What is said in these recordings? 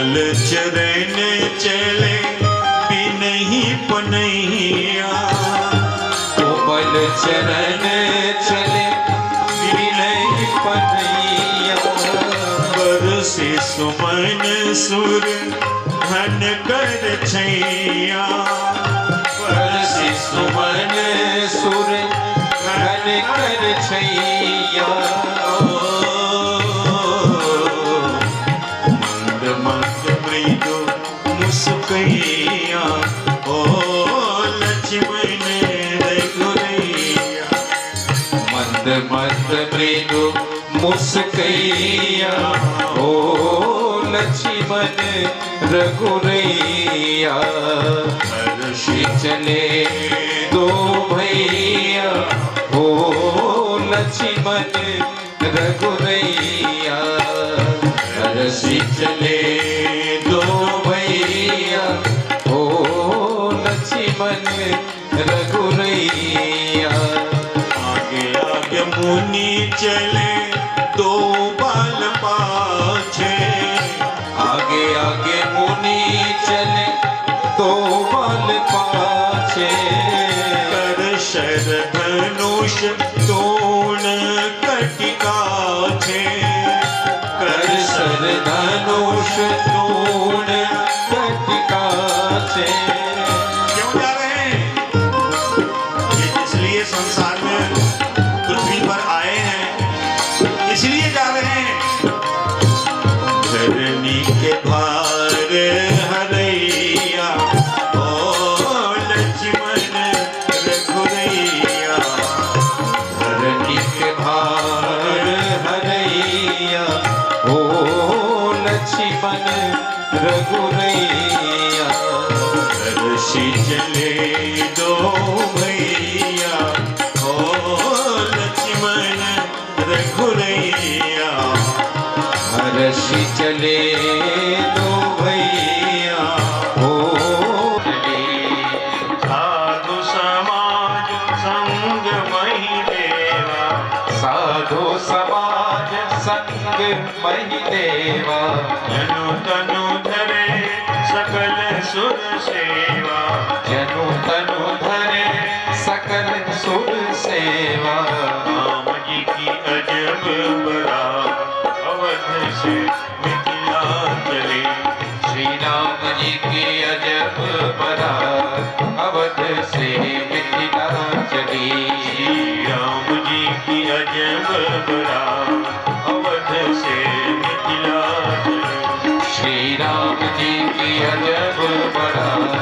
चरण चले बिनहि पनैया, कोमल चरण चले बिनहि पनैया। बरसे सुमन सुर धन कर छैया, बरसे सुमन सुर धन कर छैया। मुस्कैया ओ लक्ष्मण रघुरैया, मंद मंद मृदु मुस्कैया ओ लक्ष्मण रघुरैया। हर्षि चले दो भैया ओ लक्ष्मण रघुरैया। हर्षि चले दो भैया ओ लक्ष्मण रघुरैया। आगे आगे मुनि चले दो बाल पाछे, आगे आगे मुनि चले दो बाल पाछे। कर शर धनुष तोण कटिका छे, कर सर धनुष तोड़ कटिका छे। क्यों जा रहे हैं? ये इसलिए संसार में पृथ्वी पर आए हैं, इसलिए जा रहे हैं। धरनी के भार हरैया ओ लक्ष्मण रघुरैया, धरनी के भार हरैया ओ लक्ष्मण रघुरैया। हर्षि चले दो भैया ओ लक्ष्मण रघुरैया, हर्षि चले दो भैया ओ। साधु समाज संग मही देवा, साधु समाज संग मही देवा। जनु तनु धरे सकल सुर सेवा, जनु तनु धरे सकल सुर सेवा। राम जी की अजब बरात अवध से मिथिला चले, श्री राम जी की अजब बरात अवध से मिथिला चली। श्री राम जी की अजब बरात अवध से मिथिला चले, श्री राम जी की अजब बरात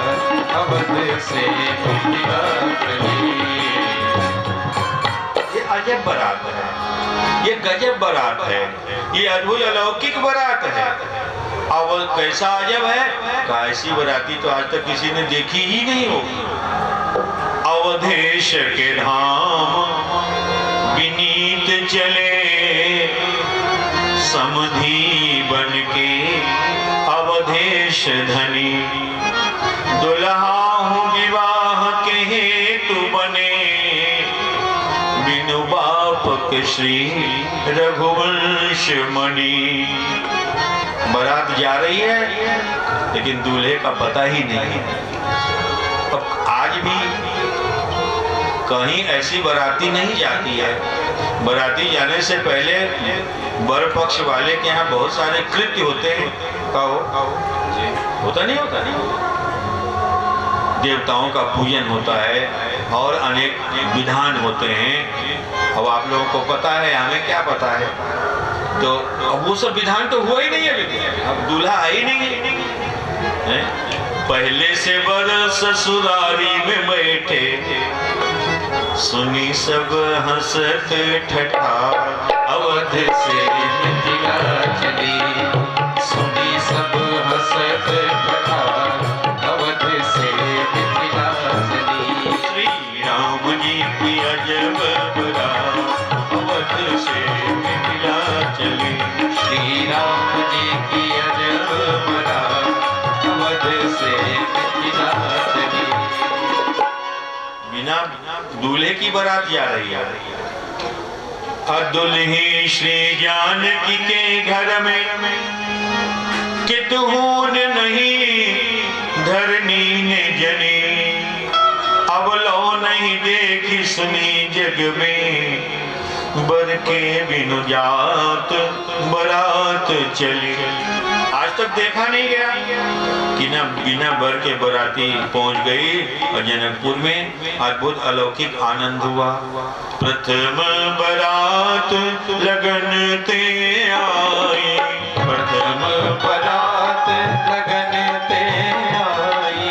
अवध से मिथिला चली। ये अजब बारात है, ये गजब बारात है, ये अद्भुत अलौकिक बारात है। अब कैसा अजब है, कैसी बाराती तो आज तक किसी ने देखी ही नहीं होगी। अवधेश के धाम विनीत चले, समधी बन के अवधेश धनी, दुल्हा हूँ विवाह के हेतु बने, बिनु बाप के श्री रघुवंश मणि। बारात जा रही है लेकिन दूल्हे का पता ही नहीं। अब आज भी कहीं ऐसी बाराती नहीं जाती है। बाराती जाने से पहले वर पक्ष वाले के यहाँ बहुत सारे कृत्य होते हैं। होता नहीं होता नहीं, देवताओं का पूजन होता है और अनेक विधान होते हैं। अब आप लोगों को पता है, हमें क्या पता है। तो अब वो सब विधान तो हुआ ही नहीं है, अब दूल्हा आई नहीं है। पहले से वर ससुरारी में बैठे, सुनी सब हंसत ठठा, अवध से मिथिला चली। सुनी सब हंसत ठठा, अवध से मिथिला चली। श्री राम जी की अजब बरात अवध से मिथिला चली, श्री राम जी की अजब बरात अवध से मिथिला चली। बिना दूल्हे की बारात जा रही है। दुल्हे श्री जानकी के घर में कितहून नहीं धरनी ने जनी, अब लो नहीं देखी सुनी जग में, बर के बिनु जात बारात चली। आज तक देखा नहीं गया कि ना बिना बर के बाराती पहुंच गई और जनकपुर में अद्भुत अलौकिक आनंद हुआ। प्रथम बारात लगन ते आई, प्रथम बारात लगन ते आई,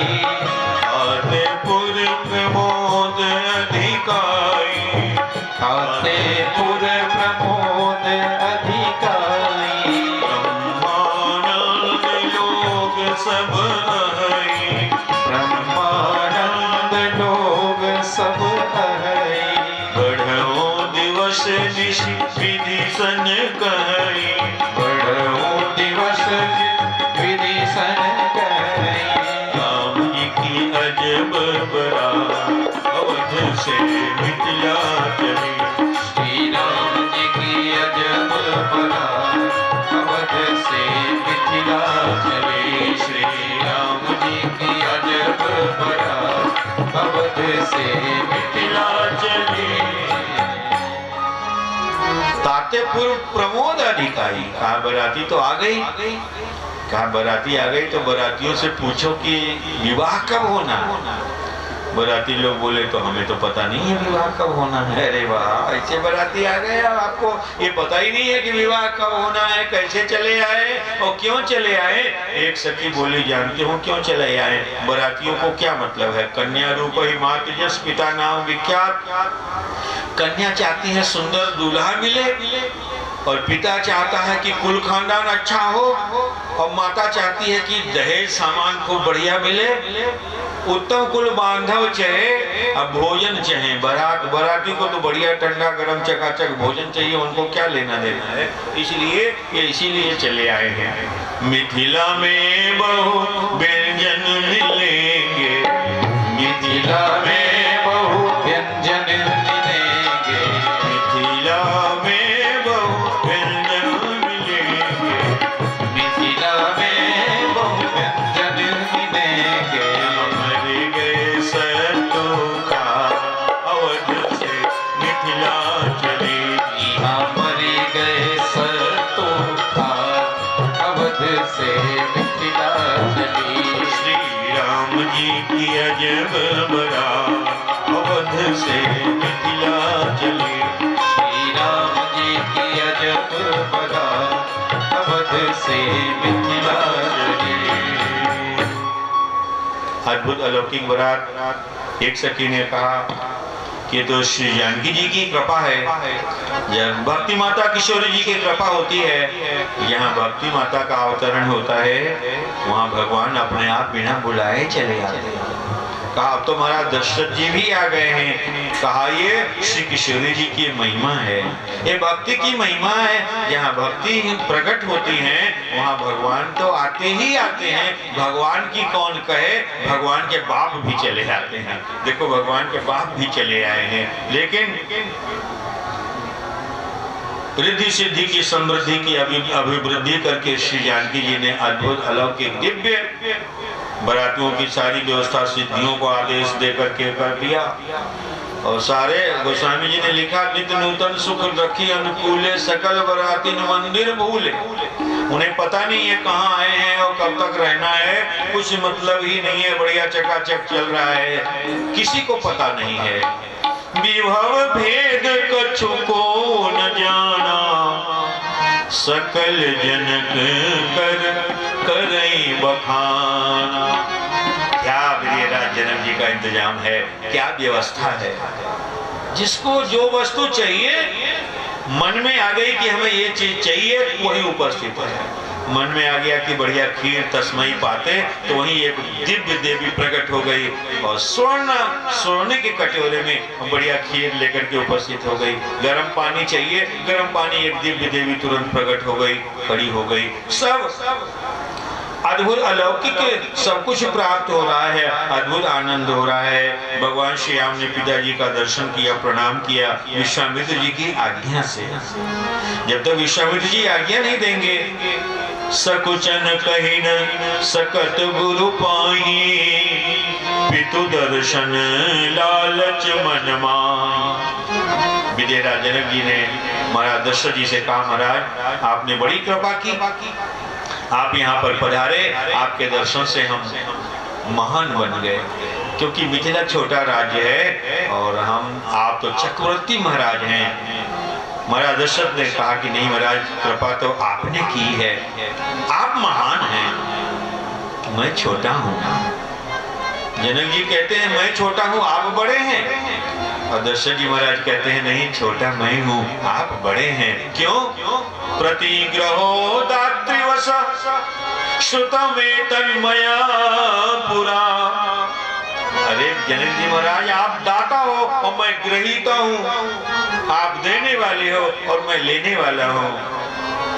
खातेपुर प्रमोद अधिकाई, खातेपुर प्रमोद अधिकाई, ब्रह्मानंद लोग सब आई, ब्रह्मानंद लोग सब आई, बढ़ो दिवस निशि विधि सन कही, बढ़ो दिवस विधि सन कही, राम जी की अजब बारात अवध से मिथिला चली। श्री राम जी की अजब बारात अवध से मिथिला चली, श्री राम जी की अजब बारात अवध से मिथिला चली। तातेपुर प्रमोद अधिकारी, कहा बराती तो आ गई, कहा बराती आ गई तो बरातियों से पूछो कि विवाह कब होना है। बराती लोग बोले तो हमें तो पता नहीं है विवाह कब होना है। अरे वाह, ऐसे बराती आ गए और आपको ये पता ही नहीं है कि विवाह कब होना है, कैसे चले आए और क्यों चले आए। एक सखी बोली, जानते हो क्यों चले आए? बरातियों को क्या मतलब है, कन्या रूप ही मात जस पिता नाम विख्यात। कन्या चाहती है सुंदर दूल्हा मिले और पिता चाहता है कि कुल खानदान अच्छा हो और माता चाहती है कि दहेज सामान खूब बढ़िया मिले, उत्तम कुल बांधव चाहे, अब भोजन चाहे। बराती को तो बढ़िया ठंडा गरम चकाचक भोजन चाहिए, उनको क्या लेना देना है। इसलिए ये इसीलिए चले आए हैं। मिथिला में बहु व्यंजन मिलेंगे, मिथिला में बहु व्यंजन मिलेंगे, मिथिला में बहु व्यंजन मिलेंगे, मिथिला में बहु व्यंजन मिलेंगे, मर गए सतोखा अवध से मिथिला चली। यहाँ मरी गए सतोखा अवध से मिथिला चली। श्री राम जी की अजब बारात अवध से मिथिला चली। श्री राम जी की अजब बारात अवध से मिथिला चली। अद्भुत अलौकिक बारात। एक सखी ने कहा कि ये तो श्री जानकी जी की कृपा है। जब भक्ति माता किशोरी जी की कृपा होती है, यहाँ भक्ति माता का अवतरण होता है, वहाँ भगवान अपने आप बिना बुलाए चले आते हैं। कहा अब तो महाराज दशरथ जी भी आ गए हैं। कहा ये श्री किशोरी जी की महिमा है, ये भक्ति की महिमा है। जहाँ भक्ति प्रकट होती है वहाँ भगवान तो आते ही आते हैं। भगवान की कौन कहे, भगवान के बाप भी चले आते हैं। देखो भगवान के बाप भी चले आए हैं। लेकिन रिद्धि सिद्धि की समृद्धि की अभिवृद्धि करके श्री जानकी जी ने अद्भुत अलौकिक दिव्य बरातियों की सारी व्यवस्था सिद्धियों को आदेश देकर के कर दिया। और सारे गोस्वामी जी ने लिखा, नित्य नूतन सुख रखी अनुकूले सकल बरातिन मंदिर भूले। उन्हें पता नहीं है कहाँ आए हैं और कब तक रहना है, कुछ मतलब ही नहीं है, बढ़िया चकाचक चल रहा है, किसी को पता नहीं है। विभव भेद कछु को न जाना, सकल जनक करई बखाना। क्या वीरराज जनक जी का इंतजाम है, क्या व्यवस्था है। जिसको जो वस्तु चाहिए, मन में आ गई कि हमें ये चीज चाहिए, वही उपस्थित है। मन में आ गया कि बढ़िया खीर तस्मई पाते, तो वहीं एक दिव्य देवी प्रकट हो गई और सोने के कटोरे में बढ़िया खीर लेकर के उपस्थित हो गई। गर्म पानी चाहिए, गर्म पानी एक दिव्य देवी तुरंत प्रकट हो गई, खड़ी हो गई। सब अद्भुत अलौकिक सब कुछ प्राप्त हो रहा है, अद्भुत आनंद हो रहा है। भगवान श्री राम ने पिताजी का दर्शन किया, प्रणाम किया विश्वामित्र जी की आज्ञा से। जब तक विश्वामित्र जी आज्ञा नहीं देंगे सकुचन कही न सकत गुरु पाई, पितु दर्शन लालच मन माई। विदेरा जनक जी ने महाराज दशरथ जी से कहा, महाराज आपने बड़ी कृपा की, आप यहाँ पर पधारे, आपके दर्शन से हम महान बन गए। क्योंकि मिथिला छोटा राज्य है और आप तो चक्रवर्ती महाराज हैं। महाराज दशरथ ने कहा कि नहीं महाराज, कृपा तो आपने की है, आप महान हैं, मैं छोटा हूँ। जनक जी कहते हैं मैं छोटा हूँ, आप बड़े हैं। और दशरथ जी महाराज कहते हैं नहीं, छोटा मैं हूँ, आप बड़े हैं। क्यों? प्रतिग्रहो दातृवश श्रुतमे तन्मया पुरा। अरे जनक जी महाराज, आप दाता हो और मैं ग्रहीता हूँ, आप देने वाले हो और मैं लेने वाला हूँ।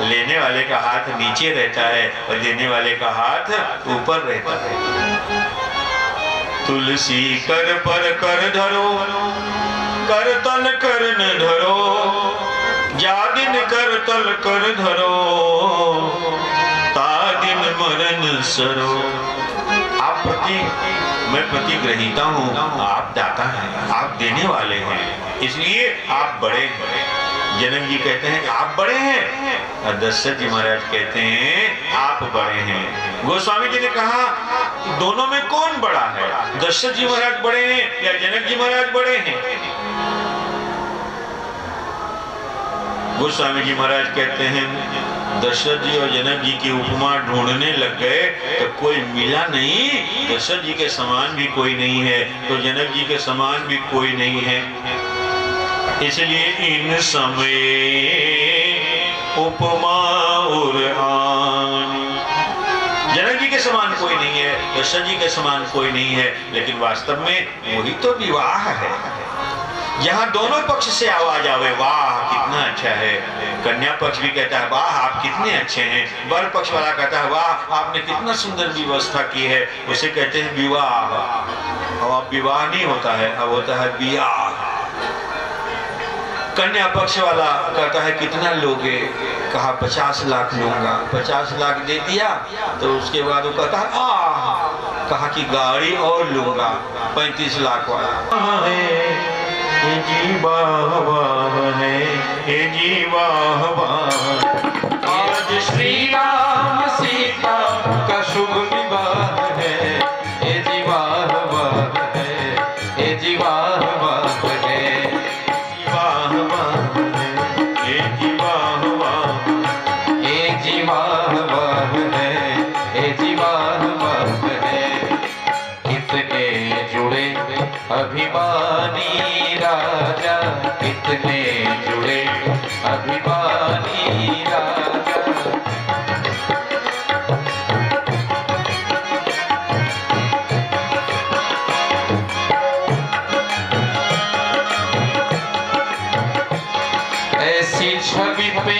लेने वाले का हाथ नीचे रहता है और देने वाले का हाथ ऊपर रहता है। तुलसी कर पर कर धरो, कर तल कर न धरो, जादिन कर तल कर धरो, तादिन मरण सरो। आप मैं प्रतिग्रहीता हूँ, आप दाता हैं, आप देने वाले हैं, इसलिए आप बड़े हैं। जनक जी कहते हैं आप बड़े हैं और दशरथ जी महाराज कहते हैं आप बड़े हैं। गोस्वामी जी ने कहा दोनों में कौन बड़ा है, दशरथ जी महाराज बड़े हैं या जनक जी महाराज बड़े हैं? गोस्वामी जी महाराज कहते हैं दशरथ जी और जनक जी की उपमा ढूंढने लग गए तो कोई मिला नहीं। दशरथ जी के समान भी कोई नहीं है तो जनक जी के समान भी कोई नहीं है, इसलिए इन समय उपमा और जनक जी के समान कोई नहीं है, दशरथ जी के समान कोई नहीं है, लेकिन वास्तव में वही तो विवाह है जहाँ दोनों पक्ष से आवाज आवे वाह कितना अच्छा है। कन्या पक्ष भी कहता है वाह आप कितने अच्छे हैं, वर पक्ष वाला कहता है वाह आपने कितना सुंदर व्यवस्था की है, उसे कहते हैं विवाह। और अब विवाह नहीं होता है, अब होता है विवाह। कन्या पक्ष वाला कहता है कितना लोगे, कहा 50 लाख लूंगा, 50 लाख दे दिया तो उसके बाद वो कहता है कहा कि गाड़ी और लूंगा 35 लाख वाला है। ये जीवा है, ये जीवा आज श्री राम सीता का शुभ विवाह है, ये विवाह है, ये विवाह है, ये जीवा ये विवाह है, ये विवाह है। कितने जुड़े अभिमानी राजा, कितने जुड़े अभिमानी राजा। ऐसी छवि पे,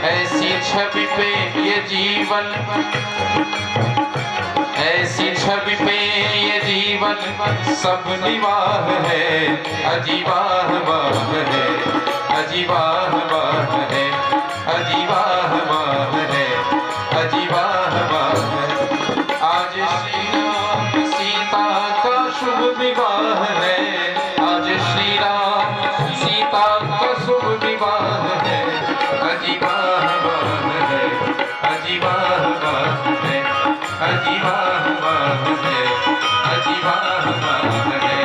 ऐसी छवि पे ये जीवन, ऐसी छवि पे ये जीवन सब निवाह है, अजीवाह वाह है, अजीवाह वाह है, अजीवाह वाह है, अजीवाह वाह है। आज श्री राम सीता का शुभ विवाह है, आज श्री राम सीता का शुभ विवाह है, अजीवाह वाह है, अजीवाह वाह है, अजीवाह वाह है, अजीवाह वाह है।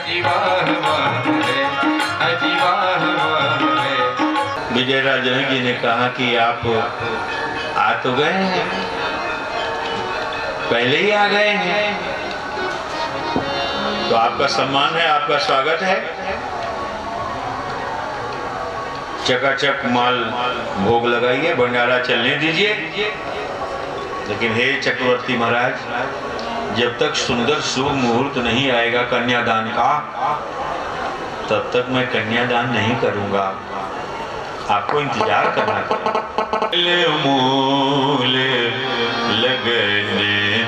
अजी वाह वाह रे, अजी वाह वाह रे। विजयराज जनक जी ने कहा कि आप आ तो गए हैं, पहले ही आ गए हैं, तो आपका सम्मान है, आपका स्वागत है। चकाचक माल भोग लगाइए, भंडारा चलने दीजिए। लेकिन हे चक्रवर्ती महाराज, जब तक सुंदर शुभ मुहूर्त नहीं आएगा कन्यादान का, तब तक मैं कन्यादान नहीं करूंगा। आपको इंतजार करना पड़ेगा। मूल लगन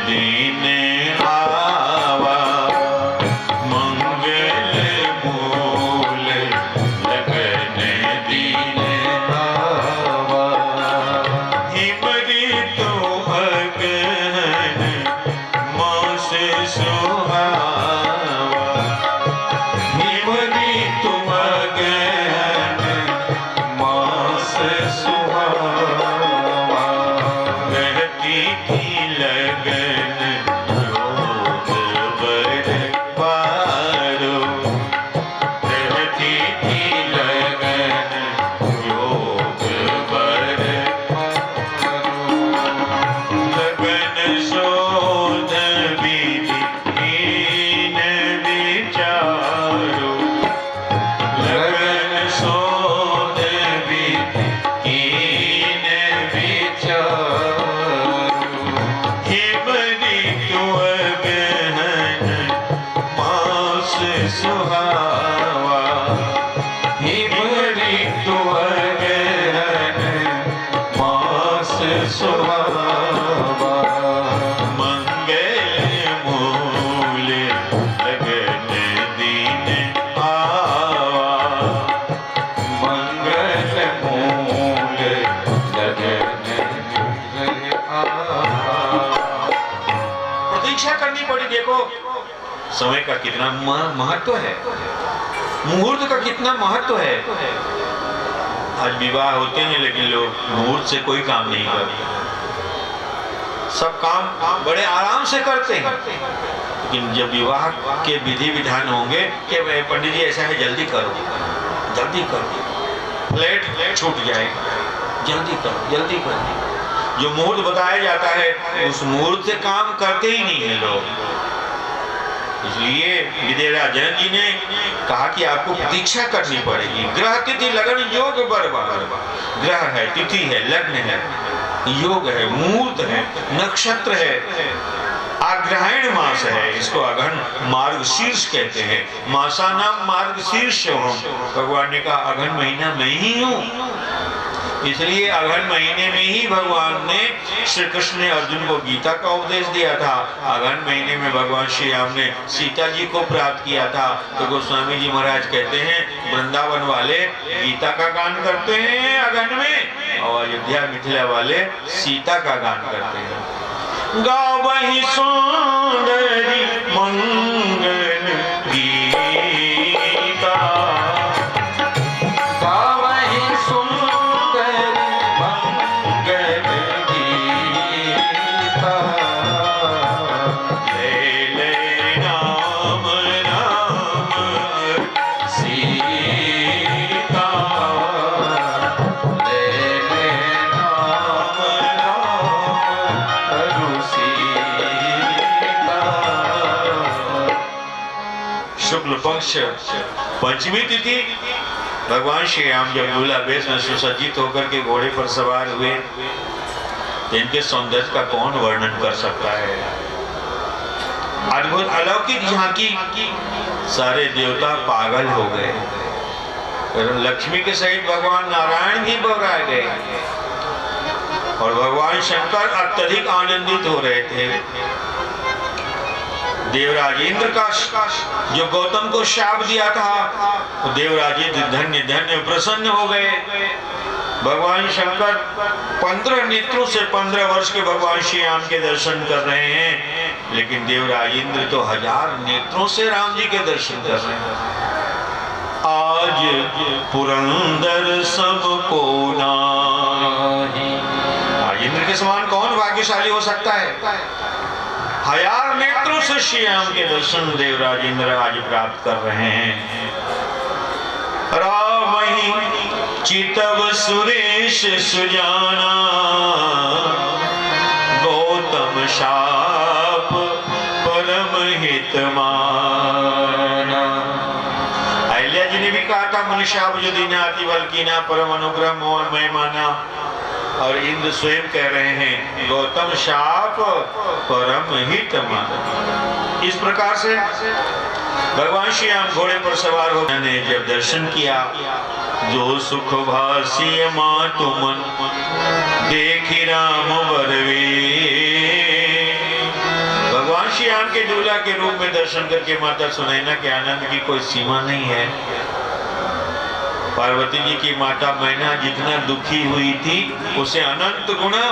दीने आवा, मंगल मूल लगन दीने आवा। हिमरी तो अगहन मास सुहावा, हिमरी तुम अगहन मास सुहावा। रहती थी लगन योग बर पारो, रहती थी लगन योग बर पारो। लगन शोध विधि हीन विचारो, लगन शोध विधि हीन विचारो। हिमरी तो अगहन मास सुहावा, हिमरी तो अगहन मास सुहावा। मंगल मूल लगन दीन आवा, मंगल मूल लगन दीने आवा। प्रतीक्षा करनी पड़ी। देखो समय का कितना महत्व है, मुहूर्त का कितना महत्व है। आज विवाह होते हैं लेकिन लोग मुहूर्त से कोई काम नहीं करते, सब काम बड़े आराम से करते हैं। लेकिन जब विवाह के विधि विधान होंगे कि भाई पंडित जी ऐसा है, जल्दी करो, जल्दी करो, फ्लैट छूट जाएगा, जल्दी करो, जल्दी करो। जो मुहूर्त बताया जाता है उस मुहूर्त से काम करते ही नहीं है लोग। इसलिए विजयराज जनक जी ने कहा कि आपको प्रतीक्षा करनी पड़ेगी। ग्रह तिथि लगन योग बरबार, ग्रह है, तिथि है, लग्न है, योग है, मुहूर्त है, नक्षत्र है, आग्रहायण मास है, इसको अगहन मार्गशीर्ष कहते हैं। मासानाम मार्गशीर्ष हूँ, भगवान ने कहा अगहन महीना मैं ही हूँ। इसलिए अगहन महीने में ही भगवान ने श्री कृष्ण ने अर्जुन को गीता का उपदेश दिया था। अगहन महीने में भगवान श्री राम ने सीता जी को प्राप्त किया था। तो गोस्वामी जी महाराज कहते हैं वृंदावन वाले गीता का गान करते हैं अगहन में, और अयोध्या मिथिला वाले सीता का गान करते हैं। गावहि सुंदरी मंगल गीता, गावहि सुंदर मंगल गीता। ले ले राम राम सीता, ले ले राम राम हरु सीता। शुक्ल पक्ष पंचमी तिथि भगवान श्री राम जब दूल्हा वेश में सुसज्जित होकर के घोड़े पर सवार हुए, तो इनके सौंदर्य का कौन वर्णन कर सकता है। अद्भुत अलौकिक झांकी, सारे देवता पागल हो गए। लक्ष्मी के सहित भगवान नारायण भी बौरा गए और भगवान शंकर अत्यधिक आनंदित हो रहे थे। देवराज इंद्र का जो गौतम को शाप दिया था, वो देवराज इंद्र धन्य धन्य प्रसन्न हो गए। भगवान शंकर 15 नेत्रों से 15 वर्ष के भगवान श्री राम के दर्शन कर रहे हैं, लेकिन देवराज इंद्र तो 1000 नेत्रों से राम जी के दर्शन कर रहे हैं। आज पुरंदर सबको नाही, आज इंद्र के समान कौन भाग्यशाली हो सकता है। हजार नेत्रों से श्याम के दर्शन देवराज इंद्र आज प्राप्त कर रहे हैं। रावहि चितव सुरेश सुजाना, गौतम शाप परम हित माना। अहिल्या जी ने भी कहा था मनुष्याप जो दीनाति बल कीना, परम अनुग्रह मोहन मैं माना। और इंद्र स्वयं कह रहे हैं गौतम शाप परम हित माना। इस प्रकार से भगवान श्री राम घोड़े पर सवार होकर ने जब दर्शन किया, जो सुख भासी मातु मन देखी राम बरवे। भगवान श्री राम के दूल्हा के रूप में दर्शन करके माता सुनैना के आनंद की कोई सीमा नहीं है। पार्वती जी की माता मैना जितना दुखी हुई थी उसे अनंत गुना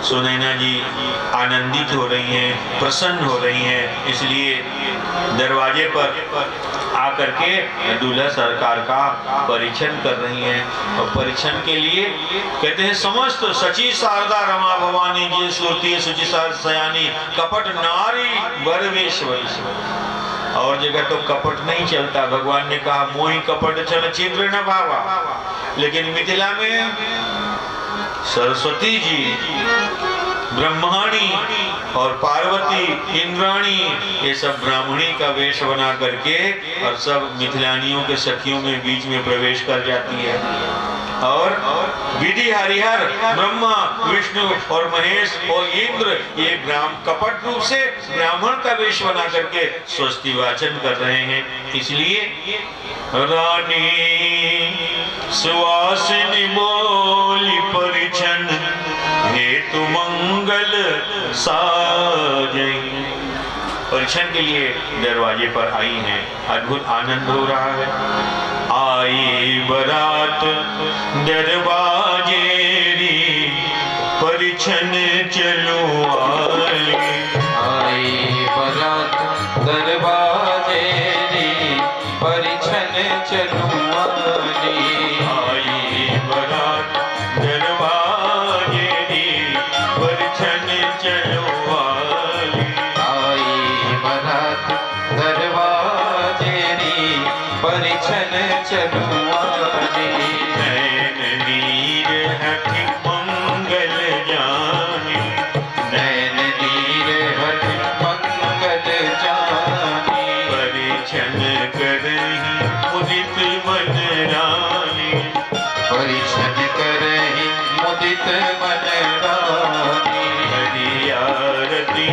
सुनैना जी आनंदित हो रही हैं, प्रसन्न हो रही हैं। इसलिए दरवाजे पर आकर के दूल्हा सरकार का परीक्षण कर रही हैं। और परीक्षण के लिए कहते हैं समस्त सची शारदा रमा भवानी जी सुरती सुचि सयानी कपट नारी बरवेश्वरी। और जगह तो कपट नहीं चलता। भगवान ने कहा मोहि कपट चल छिद्र न भावा, लेकिन मिथिला में सरस्वती जी, ब्रह्माणी और पार्वती इंद्राणी ये सब ब्राह्मणी का वेश बना करके और सब मिथिलानियों के सखियों में बीच में प्रवेश कर जाती है। और विधि हरिहर ब्रह्मा विष्णु और महेश और इंद्र ये कपट रूप से ब्राह्मण का वेश बना करके स्वस्ति वाचन कर रहे हैं। इसलिए रानी सुवासिनी बोली परिछन हेतु मंगल साजई। परीक्षण के लिए दरवाजे पर आई हैं। अद्भुत आनंद हो रहा है। आई बरात दरवाजे परीक्षण चलो आई बरात दरवाजे परीक्षण चलो आई बरात दरवाजे परीक्षण चलो परिछन चलुआने। नैन नीर हठ मंगल जाने, नैन नीर हठ मंगल जाने। परिछन करहि मुदित मन रानी, परिछन करहि मुदित मन रानी। हरि आरती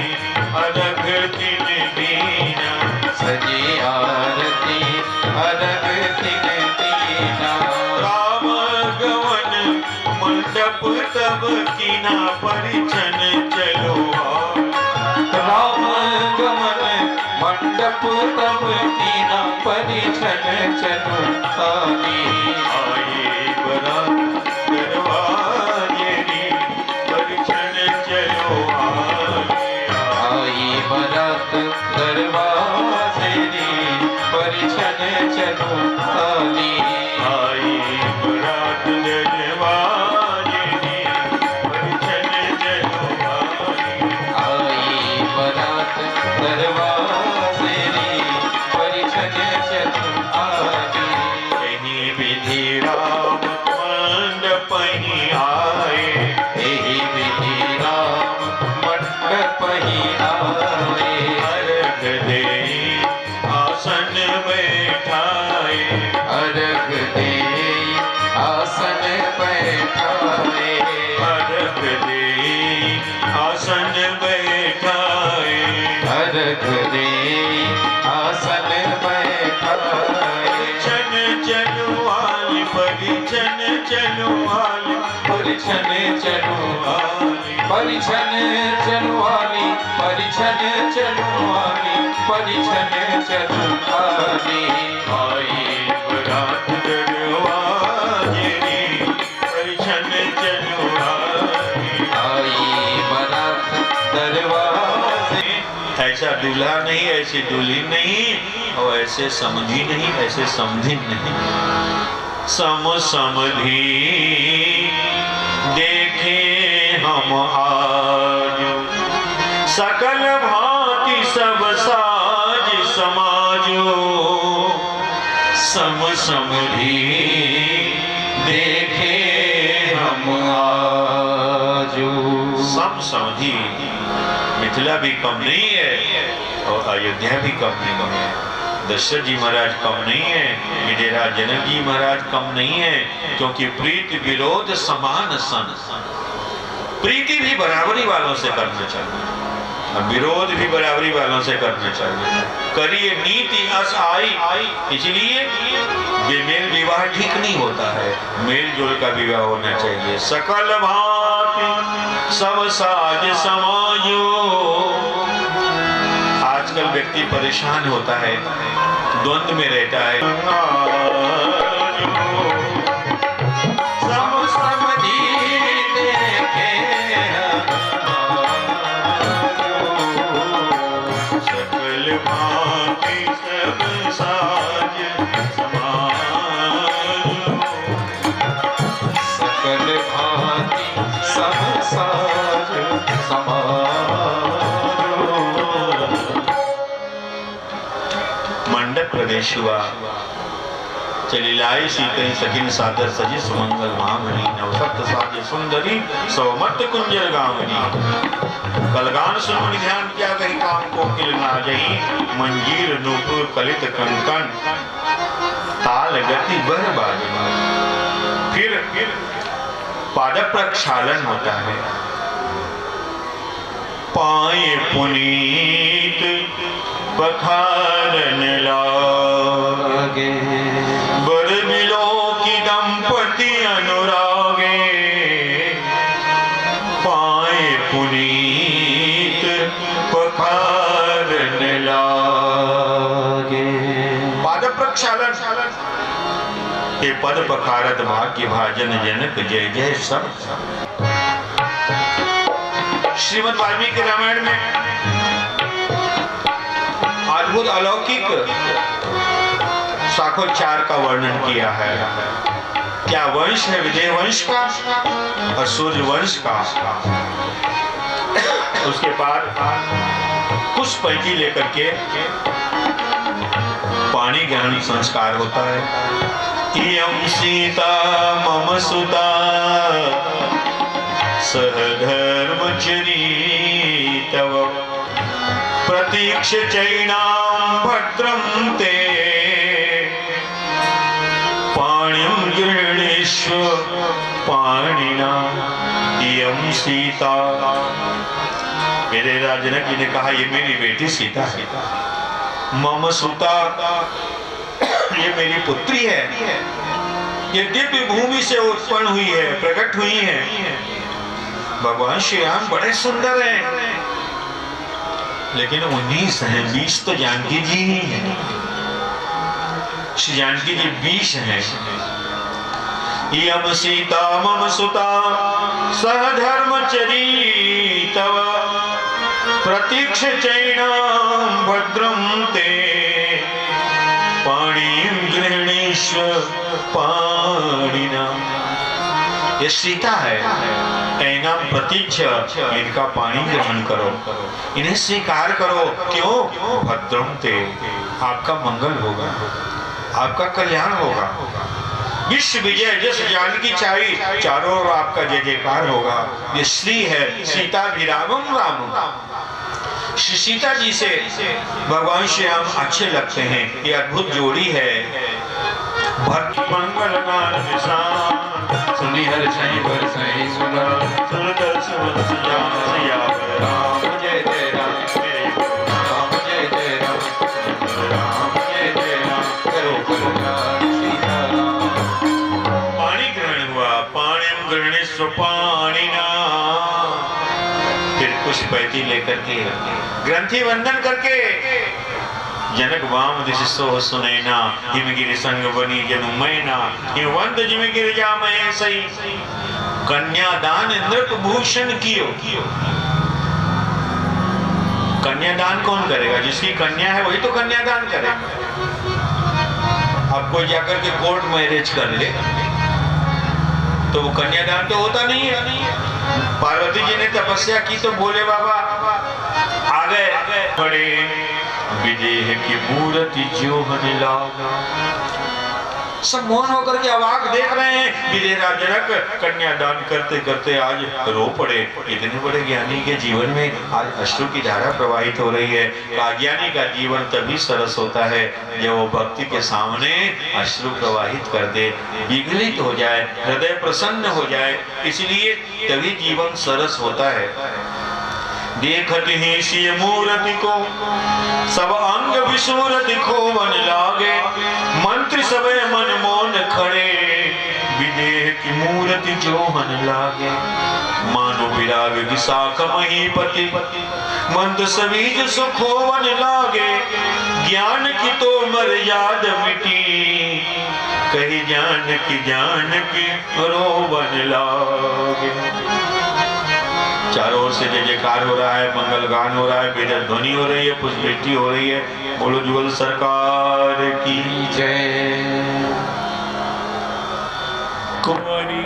अरघ दिन दीना, सजी आरती अरग दिन दीना। राम गवन मंडप तब कीना परिछन चलो। राम गमन मंडप तब कीना परिछन चलो आनी। आए बरात दरवाजे परिछन चलो आई बरात दरवाजे परिछन चलो आनी। आई बरात दरवाजे परिछन चलो आई बरात दरवाजे परिछन चलो आनी। यही विधि राम मंडप ही आए, यही विधि राम मंडप ही आए। अर्घ दे आसन बैठाए, अर्घ दे आसन बैठाए। अर्घ दे आसन बैठाए। अर्घ दे आसन बैठाए। परिछन चलो आल, परिछन चलो आल, परिछन चलो आली, परिछन चलो आली, परिछन चलो आली, परिछन चलो आली। आई बरात दरवाजे परिछन चलो आई बरात दरवाजे। ऐसा दूल्हा नहीं, ऐसी दुल्हन नहीं, और ऐसे समधी नहीं, ऐसे समधिन नहीं। सम समधी देखे हम आज, सकल सम समधी देखे हम आजू। सम समधी, मिथिला भी कम नहीं है और अयोध्या भी कम नहीं है। दशरथ जी महाराज कम नहीं है, विजयराज जनक जी महाराज कम नहीं है, क्योंकि प्रीति विरोध समान सन। प्रीति भी बराबरी वालों से करना चाहिए, विरोध भी बराबरी वालों से करना चाहिए। करिए नीति अस आई, इसलिए बेमेल विवाह ठीक नहीं होता है, मेल जोल का विवाह होना चाहिए। सकल भांति सब साज समायो। आजकल व्यक्ति परेशान होता है, द्वंद्व में रहता है। मंडप प्रवेश हुआ, चली लाई सीते सखिन सादर सजी सुमंगल महामणि। नवसप्त साज सुंदरी सौमत कुंजर गावनी। कलगान सुन ध्यान क्या कही काम को किल ना जही। मंजीर नूपुर कलित कंकन ताल गति बर बाजी। फिर पाद प्रक्षालन होता है। पाए पुनीत पखारन लागे। बर बिलो की दंपति अनुरागे। पाए पुनीत पखारन लागे। पाद प्रक्षालन, ये पद पखारत भाग्य भाजन जनक जय जय सब। श्रीमद् वाल्मीकि रामायण में अद्भुत अलौकिक शाखोच्चार का वर्णन किया है। क्या वंश है? विदेह वंश का और सूर्य वंश का। उसके बाद पुष्पैकी लेकर के पाणी ग्रहण संस्कार होता है। इयं सीता मम सुता सहधर्मचरी तव प्रतीक्ष चैनां भद्रं ते पाणिं गृहीष्व पाणिना। इयं सीता। मेरे जनक जी ने कहा ये मेरी बेटी सीता है। मम सुता, ये मेरी पुत्री है। ये दिव्य भूमि से उत्पन्न हुई है, प्रकट हुई है। भगवान श्री राम बड़े सुंदर हैं, लेकिन 19 हैं, 20 तो जानकी जी ही हैं। श्री जानकी जी 20 हैं। इयं सीता मम सुता सहधर्मचरी तव प्रतीक्ष चैनां भद्रं ते पाणिं गृहीष्व पाणिना। ये सीता है, ऐनाम प्रतीक्ष, इनका पानी ग्रहण करो, इन्हें स्वीकार करो। क्यों? भद्रम ते, आपका मंगल होगा, आपका कल्याण होगा। विश्व विजय जस जानकी चाही, चारों ओर आपका जय जयकार होगा। ये श्री है सीता भी रामम राम। श्री सीता जी से भगवान श्री राम अच्छे लगते हैं। ये अद्भुत जोड़ी है। भक्त मंगल गान निशान सुनी हर साई भर साई सुना। सुनकर सुमन सिया सिया राम जय जय राम। राम जय जय राम। राम जय जय राम। करो करुणा सीता राम। पानी ग्रहण हुआ। पाणिं गृहीष्व पाणिना। फिर पुष्पैती लेकर के ग्रंथि वंदन करके जनक वाम दिशो सुनैना। हिमगिरि संग बनी जनु मैना। हिमवंत जिमगिरि जामय सही। कन्यादान नृप भूषण कियो। कन्यादान कौन करेगा? जिसकी कन्या है वही तो कन्यादान करेगा। अब कोई जाकर के कोर्ट मैरिज कर ले तो वो कन्यादान तो होता नहीं है। पार्वती जी ने तपस्या की तो बोले बाबा आ गए। बड़े विदेह की मूर्ति जो हन लागा। सब मौन होकर के अवाक देख रहे हैं। विदेहराज जनक कन्यादान करते करते आज रो पड़े। इतने बड़े ज्ञानी के जीवन में आज अश्रु की धारा प्रवाहित हो रही है। अज्ञानी का जीवन तभी सरस होता है जब वो भक्ति के सामने अश्रु प्रवाहित कर दे, विगलित हो जाए, हृदय प्रसन्न हो जाए, इसलिए तभी जीवन सरस होता है। देखत ही सिय मूर्ति को सब अंग विसूरत खोवन लागे, मंत्री सबे मन मौन खड़े, विदेह की मूर्ति जोहन लागे। मानो विराग विशाख महीपति, मंद सबीज सुखोवन लागे, ज्ञान की तो मर्याद मिटी, कही जान की रोवन लागे। चारों ओर से जय जयकार हो रहा है, मंगल गान हो रहा है, वेद ध्वनि हो रही है, पुष्पवृष्टि हो रही है। बोलो जुगल सरकार की जय। कुंवरी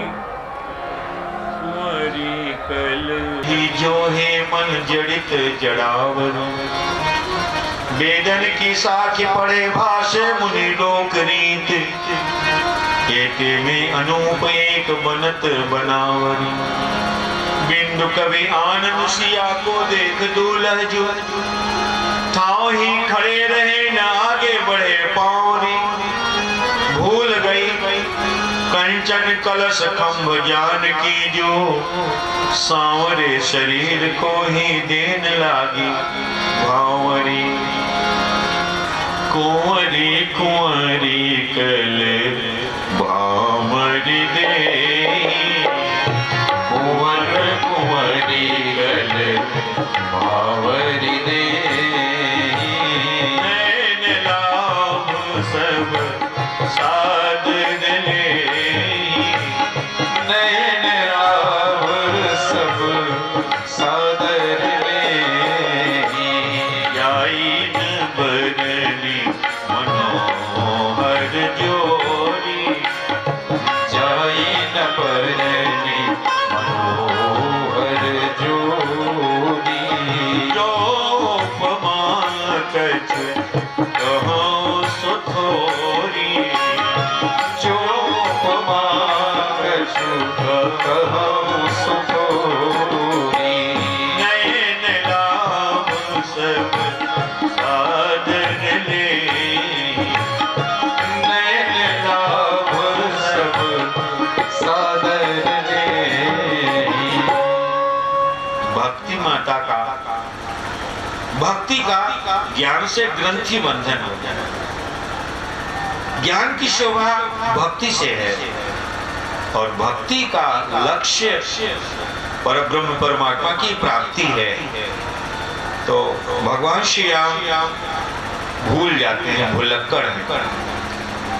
कुंवरी कल ही जो है मन जड़ित जड़ावर, वेदन की साखी पढ़े भाषे मुनि लोक रीत, एते में अनूप एक बनत बनावरी। बिंदु कवि आनंद सिया को देख दूल्ह जो, ठाव ही खड़े रहे न आगे बढ़े पाँवरी। भूल गई कंचन कलश खम्भ जान की जो, सांवरे शरीर को ही देन लागी भावरी। कुंवरी कुंवरी कल भामरी दे, कुंवर कुंवरी कल भावरी दे। नैन लाभ सब साधन ले, नैन लाभ सब साधन ले। जाई न बरनी मनोहर जोरी, जाई न बरनी मनोहर जोरी। जो उपमान कछ कहो सुथोरी, जो उपमान कछ कहो सुथोरी। नैन लाभ सब साधन ले, नैन लाभ सब साधन ले। भक्ति माता का, भक्ति का ज्ञान से ग्रंथि बंधन हो जाए। ज्ञान की शोभा भक्ति से है और भक्ति का लक्ष्य परब्रह्म परमात्मा की प्राप्ति है। तो भगवान श्री राम भूल जाते हैं, भुलक्कड़ हैं।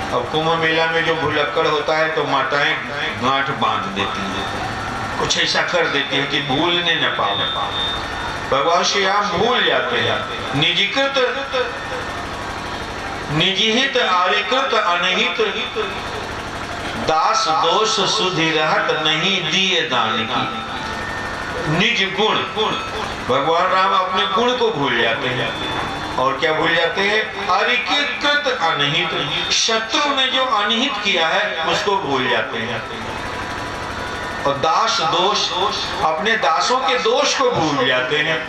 अब कुंभ मेला में जो भुलक्कड़ होता है तो माताएं गांठ बांध देती हैं, कुछ ऐसा कर देती है कि भूलने न पावे। भगवान श्री राम भूल जाते हैं। निजीकृत निजीहित आरिकृत अनहित, दास दोष सुधि रहत नहीं दिए दान की। निज गुण, भगवान राम अपने गुण को भूल जाते हैं। और क्या भूल जाते हैं? अरिकृत अनहित, शत्रु ने जो अनहित किया है उसको भूल जाते हैं। और दास दोष, अपने दासों के दोष को भूल जाते हैं।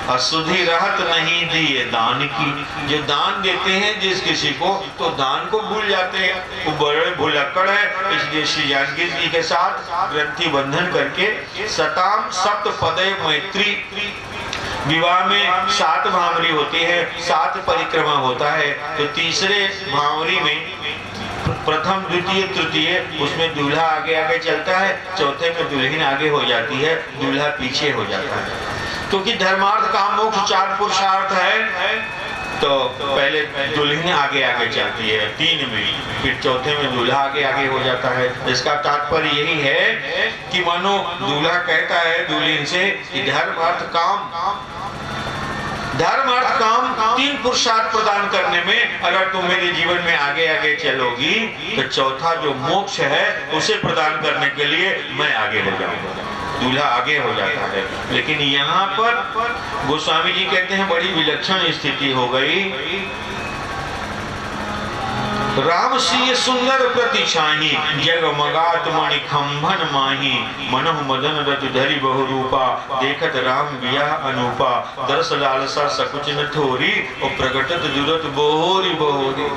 असुधि रहत नहीं दिए दान की, जो दान देते हैं जिस किसी को तो दान को भूल जाते हैं। वो बड़े भुलक्कड़ है, इसलिए श्री जानकी जी के साथ ग्रंथि बंधन करके सताम सप्त पदे मैत्री, विवाह में 7 भांवरी होती है, 7 परिक्रमा होता है। तो तीसरे भांवरी में प्रथम द्वितीय तृतीय उसमें दूल्हा आगे आगे चलता है, चौथे में दुल्हन आगे हो जाती है, दूल्हा पीछे हो जाता है। क्योंकि धर्मार्थ काम मोक्ष 4 पुरुषार्थ है, तो पहले दुल्हन आगे आगे चलती है 3 में, फिर चौथे में दूल्हा आगे आगे हो जाता है। इसका तात्पर्य यही है कि मानो दूल्हा कहता है दुल्हन से कि धर्म अर्थ काम 3 पुरुषार्थ प्रदान करने में अगर तुम मेरे जीवन में आगे आगे चलोगी तो चौथा जो मोक्ष है उसे प्रदान करने के लिए मैं आगे हो जाऊंगा। दूल्हा आगे हो जाता है। लेकिन यहाँ पर गोस्वामी जी कहते हैं बड़ी विलक्षण स्थिति हो गई। राम सिय सुंदर प्रति छाही, जगमगात मणि खंभन माही। मनोह मदन रत धरि बहु रूपा, देखत राम बिया अनूपा। दरस लालसा सकुच न थोरी, और प्रगटत दुरत बोरी बोरी।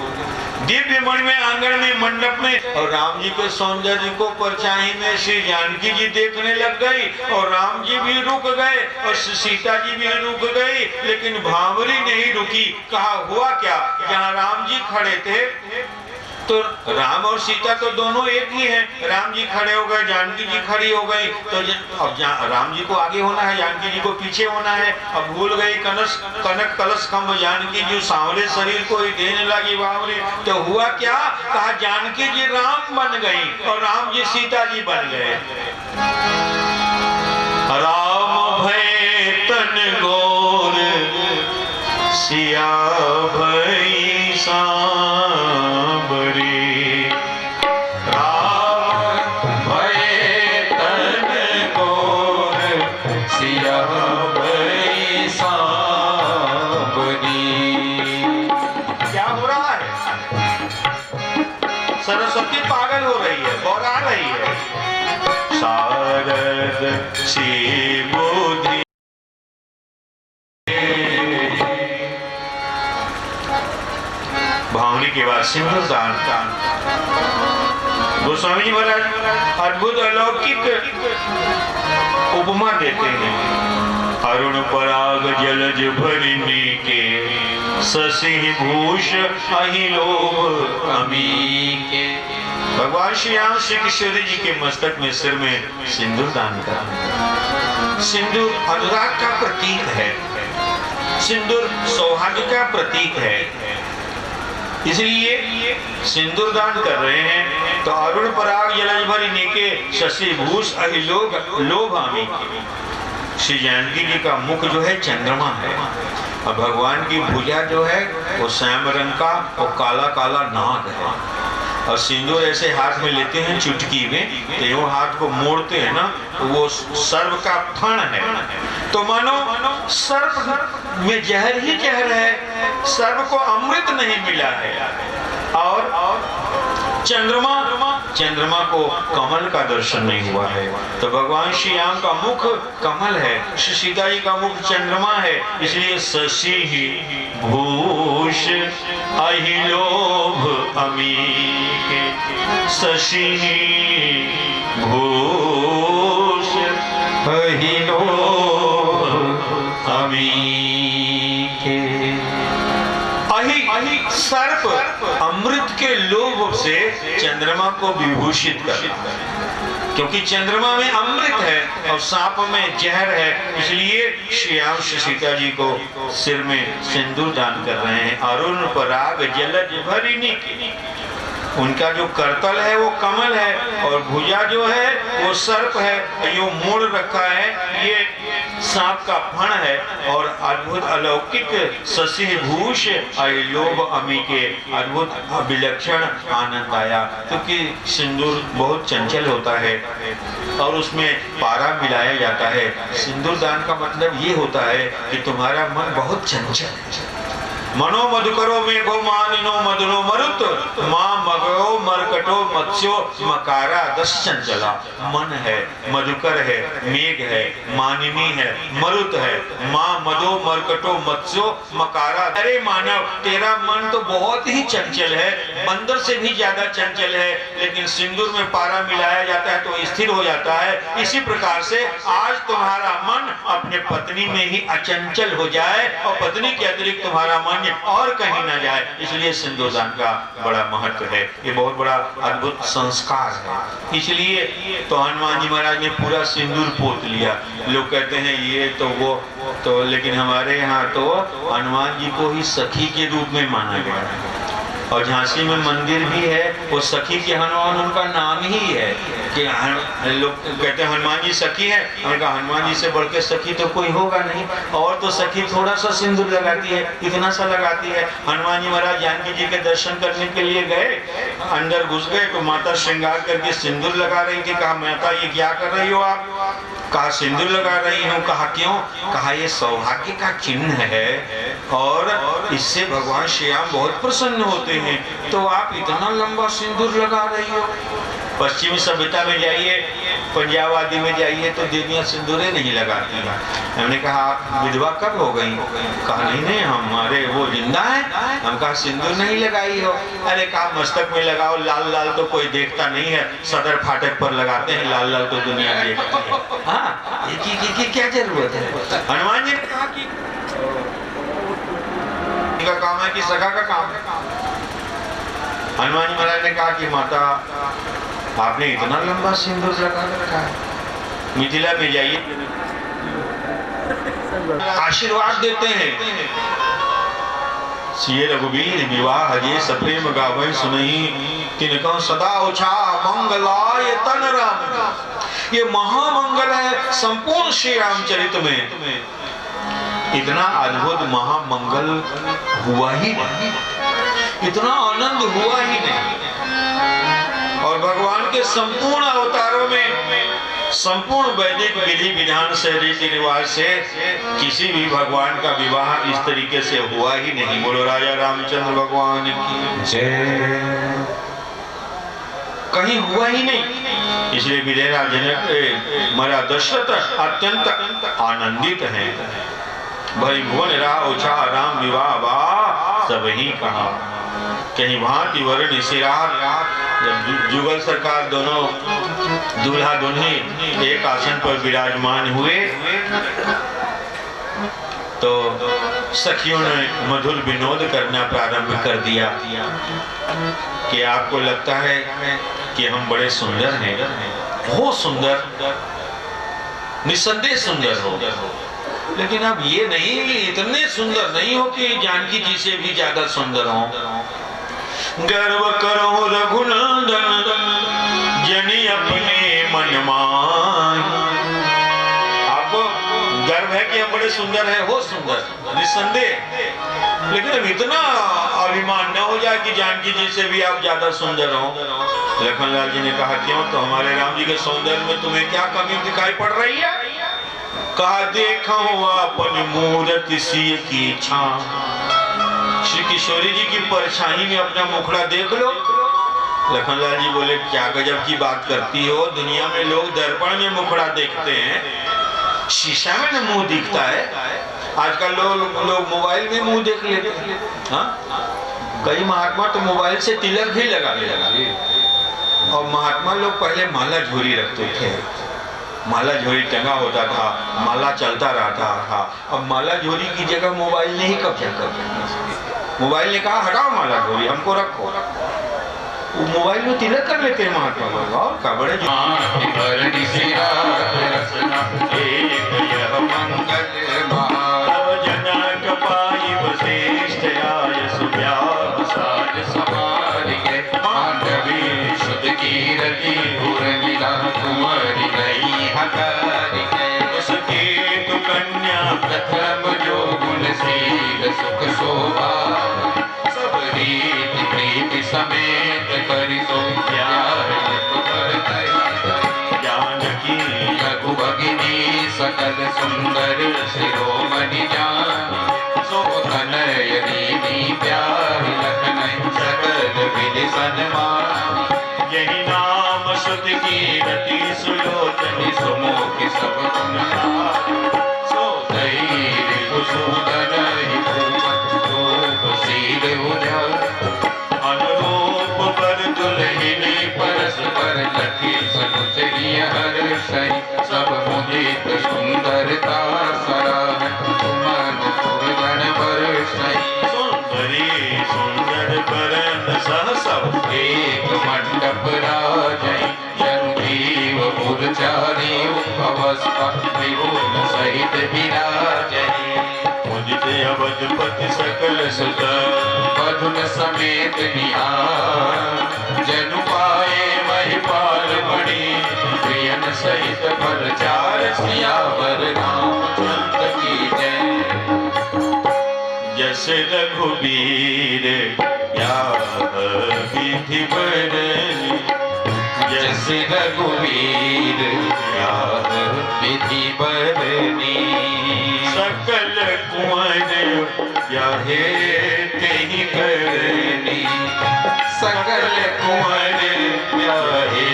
दिव्य मन में, आंगन में, मंडप में, और राम जी के सौंदर्य को परछाई में श्री जानकी जी देखने लग गई, और राम जी भी रुक गए, और सीता जी भी रुक गई, लेकिन भांवरी नहीं रुकी। कहा हुआ क्या? जहाँ राम जी खड़े थे तो राम और सीता तो दोनों एक ही हैं। राम जी खड़े हो गए, जानकी जी खड़ी हो गई, तो अब राम जी को आगे होना है, जानकी जी को पीछे होना है। अब भूल गई कनक कलश खम्भ जानकी जी सांवरे शरीर को ही देने लगी बावरी। तो हुआ क्या? कहा जानकी जी राम बन गई और राम जी सीता जी बन गए। राम भय तन गोर, सिया भई सांवरी। सरस्वती पागल हो रही है, बौरा रही है। शारद सी बुद्धि भावनी के बाद सिंधु दान। गोस्वामी जी महाराज अद्भुत अलौकिक उपमा देते हैं। अरुण पराग जलज भरिनी के, शशि भूष अहि लोभ अमी के। भगवान श्री राम श्री किशोरी जी के मस्तक में, सिर में सिंदूर दान कर। सिंदूर अनुराग का प्रतीक है, सिंदूर सौभाग्य का प्रतीक है, इसलिए सिंदूर दान कर रहे हैं। तो अरुण पराग जलज भरिनी के, शशि भूष अहि लोभ अमी के। श्री जानकी जी का मुख जो है चंद्रमा है, और भगवान की भुजा जो है वो श्याम रंग का और काला काला नाग है। और सिंदूर ऐसे हाथ में लेते हैं चुटकी में, तो वो हाथ को मोड़ते हैं ना, तो वो सर्प का फण है। तो मानो सर्प में जहर ही जहर है, सर्प को अमृत नहीं मिला है। और चंद्रमा को कमल का दर्शन नहीं हुआ है। तो भगवान श्री राम का मुख कमल है, श्री सीता जी का मुख चंद्रमा है, इसलिए शशि भूष अहि लोभ अमी के। शशि भूष अहि लोभ अमी के। अहि सर्प अमृत के लोभ से चंद्रमा को विभूषित करता है, क्योंकि चंद्रमा में अमृत है और सांप में जहर है, इसलिए श्री राम श्री सीता जी को सिर में सिंदूर दान कर रहे हैं। अरुण पराग जलज भरिनी की, उनका जो करतल है वो कमल है, और भुजा जो है वो सर्प है, यो मोड़ रखा है, ये सांप का फण है। और अद्भुत अलौकिक शशि भूष अहि लोभ अमी के, अद्भुत विलक्षण आनंद आया, क्योंकि सिंदूर बहुत चंचल होता है और उसमें पारा मिलाया जाता है। सिंदूर दान का मतलब ये होता है कि तुम्हारा मन बहुत चंचल है। मनो मधुकरो मेघो मानिनो मदनो मरुत, माँ मगो मरकटो मत्स्यो मकारा दश चंचला। मन है, मधुकर है, मेघ है, मानिनी है, मरुत है, माँ मदो मरकटो मत्स्यो मकारा। अरे मानव, तेरा मन तो बहुत ही चंचल है, बंदर से भी ज्यादा चंचल है, लेकिन सिंदूर में पारा मिलाया जाता है तो स्थिर हो जाता है। इसी प्रकार से आज तुम्हारा मन अपने पत्नी में ही अचंचल हो जाए और पत्नी के अतिरिक्त तुम्हारा मन और कहीं ना जाए, इसलिए सिंदूरदान का बड़ा महत्व है। ये बहुत बड़ा अद्भुत संस्कार है। इसलिए तो हनुमान जी महाराज ने पूरा सिंदूर पोत लिया। लोग कहते हैं ये तो वो तो, लेकिन हमारे यहाँ तो हनुमान जी को ही सखी के रूप में माना गया है। और झांसी में मंदिर भी है, वो सखी के हनुमान उनका नाम ही है कि लोग कहते हैं हनुमान जी सखी है। उनका हनुमान जी से बढ़ के सखी तो कोई होगा नहीं। और तो सखी थोड़ा सा सिंदूर लगाती है, इतना सा लगाती है। हनुमान जी महाराज जानकी जी के दर्शन करने के लिए गए, अंदर घुस गए तो माता श्रृंगार करके सिंदूर लगा रही थी। कहा माता ये क्या कर रही हो आप? कहा सिंदूर लगा रही हूँ। कहा क्यों? कहा ये सौभाग्य का चिन्ह है और इससे भगवान श्री राम बहुत प्रसन्न होते हैं, तो आप इतना लंबा सिंदूर लगा रही हो। पश्चिमी सभ्यता में जाइए, पंजाब आदि में जाइए तो देवियां सिंदूरें नहीं लगाती हैं। हमने कहा आप विधवा कब हो गई? कहा नहीं हमारे वो जिंदा है। हम कहा सिंदूर नहीं लगाई हो? अरे कहा मस्तक में लगाओ, लाल लाल तो कोई देखता नहीं है, सदर फाटक पर लगाते हैं, लाल लाल तो दुनिया देखती है। हाँ, ये क्या जरूरत है? हनुमान जी ने कहा कि इनका काम है कि सखा का काम है। हनुमान जी महाराज ने कहा कि माता आपने इतना लंबा सिंदूर लगा रखा है। मिथिला में जाइए, आशीर्वाद देते हैं। सिए रघुबीर विवाह जे सप्रेम गावै सुनहि, तिनको सदा ओछा मंगलाय तन राम। ये महामंगल है संपूर्ण श्री रामचरित में। इतना अद्भुत महामंगल हुआ ही नहीं, इतना आनंद हुआ ही नहीं। और भगवान के संपूर्ण अवतारों में संपूर्ण वैदिक विधि विधान से, रीति रिवाज से किसी भी भगवान का विवाह इस तरीके से हुआ ही नहीं। बोलो राजा रामचंद्र भगवान की जय। कहीं हुआ ही नहीं। इसलिए विदेरा जनक मरा दशरथ अत्यंत आनंदित हैं। भरी भुवन राउछा राम विवाह बा सब ही कहा, कहीं भांति वर्ण सिरार। जब जुगल सरकार दोनों दूल्हा दुल्हन एक आसन पर विराजमान हुए तो सखियों ने मधुर विनोद करना प्रारंभ कर दिया कि आपको लगता है कि हम बड़े सुंदर हैं, हो सुंदर, निसंदेह सुंदर हो, लेकिन अब ये नहीं, इतने सुंदर नहीं हो कि जानकी जी से भी ज्यादा सुंदर हो। गर्व करो रघुनंदन जनी अपने मन मान। आपको गर्व है कि हम बड़े सुंदर हैं, हो सुंदर निसंदेह, लेकिन अब इतना अभिमान न हो जाए कि जानकी जी से भी आप ज्यादा सुंदर हो। लखनलाल जी ने कहा क्यों? तो हमारे राम जी के सौंदर्य में तुम्हें क्या कमी दिखाई पड़ रही है? कहा देखो अपन मूरत सी की छां। श्री किशोरी जी की परछाई में अपना मुखड़ा देख लो। लखनलाल जी बोले क्या गजब की बात करती हो, दुनिया में लोग दर्पण में मुखड़ा देखते हैं, शीशा में न मुंह दिखता है। आजकल लोग मोबाइल में मुंह देख लेते हैं। हाँ, कई महात्मा तो मोबाइल से तिलक भी लगा ले। और महात्मा लोग पहले माला झोरी रखते थे, माला झोरी टंगा होता था, माला चलता रहता था। अब माला झोरी की जगह मोबाइल ने ही कब्जा कर लिया। मोबाइल ने कहा हटाओ माला झोरी, हमको रखो। वो मोबाइल में तिलक कर लेते हैं महात्मा लोग। और का बड़े प्रथम जो गुणशील सुख शोभा, सब रीति प्रीति समेत करि सो प्यार जानकी रघु भगिनी सकल सुंदर शिरोमणि जान। सो तनय दीदी प्यार लखनई सकल विधि सन्मान। यही नाम सुध की रति सुलोचनी सुमुख सब गुण अनुरूप पर दुल्हिनी परस्पर लखी सनुचरी हर्षई। सब मुदित सुंदरता सराह तुमन सुरगण वर्षई। सुंदरी सुंदर बरन सह सब एक मंडप राजई। जनुजीव पुरचारी अवस्था विभुन सहित विराजई। मुदित अवधपति सकल सुत बधुन समेत निहार। जनु पाए महिपाल बड़ी प्रियन सहित परचार। सियावर रामचंद्र की जय। जस रघुबीर विधि बरनी, जस रघुवीर विधि बरनी सकल कुंवर ब्याहे तेहि करनी सकल कुंवर ब्याहे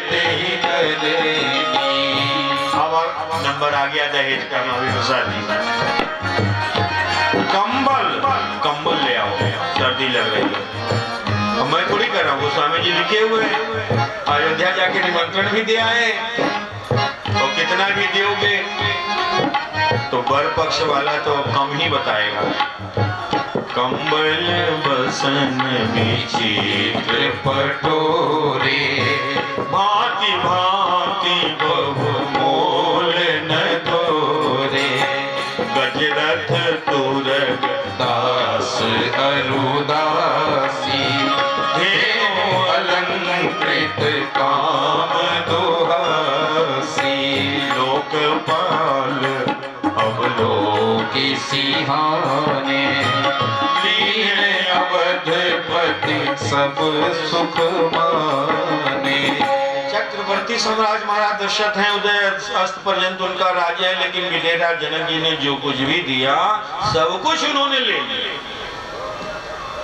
तेहि करनी। अब नंबर आ गया दहेज का महावीर कंबल ले आओ, सर्दी लग रही है। अब मैं थोड़ी कर रहा हूँ, गोस्वामी जी लिखे हुए हैं। अयोध्या जाके निमंत्रण भी दे आए, और कितना भी दोगे तो बर पक्ष वाला तो कम ही बताएगा। कंबल बसन विचित्र पटोरे भांति भांति बहु मोल न तोरे गजरथ तुरग दास अरुदासी धेनु अलंकृत काम दुहासी लोकपाल अवलोकी सिंहाने लीन अवधपति सब सुख माने। चक्रवर्ती साम्राज्य महाराज दशरथ हैं, उदय अस्त पर्यंत उनका राज्य है, लेकिन विदेहरा जनक जी ने जो कुछ भी दिया सब कुछ उन्होंने ले लिया,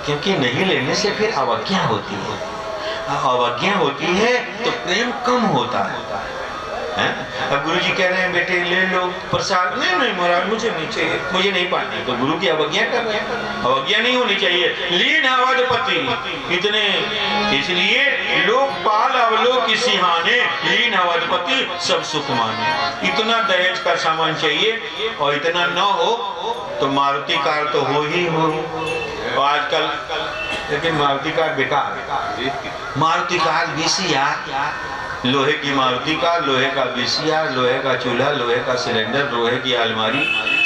क्योंकि नहीं लेने से फिर अवज्ञा होती है। अवज्ञा होती है तो प्रेम कम होता है। अब गुरु जी कह रहे हैं बेटे ले लो प्रसाद, नहीं नहीं महाराज मुझे नहीं चाहिए, मुझे नहीं पानी, तो गुरु की अवज्ञा कर रहे हैं। अवज्ञा नहीं होनी चाहिए। लीन अवधपति इतने, इसलिए लोकपाल अवलोक सिंहाने लीन अवधपति सब सुख माने। इतना दहेज का सामान चाहिए, और इतना न हो तो मारुति कार तो हो ही हो। आजकल लेकिन मारुति कार बेकार, मारुति कार VCR, लोहे की मारुति का, लोहे का VCR, लोहे का चूल्हा, लोहे का सिलेंडर, लोहे की अलमारी,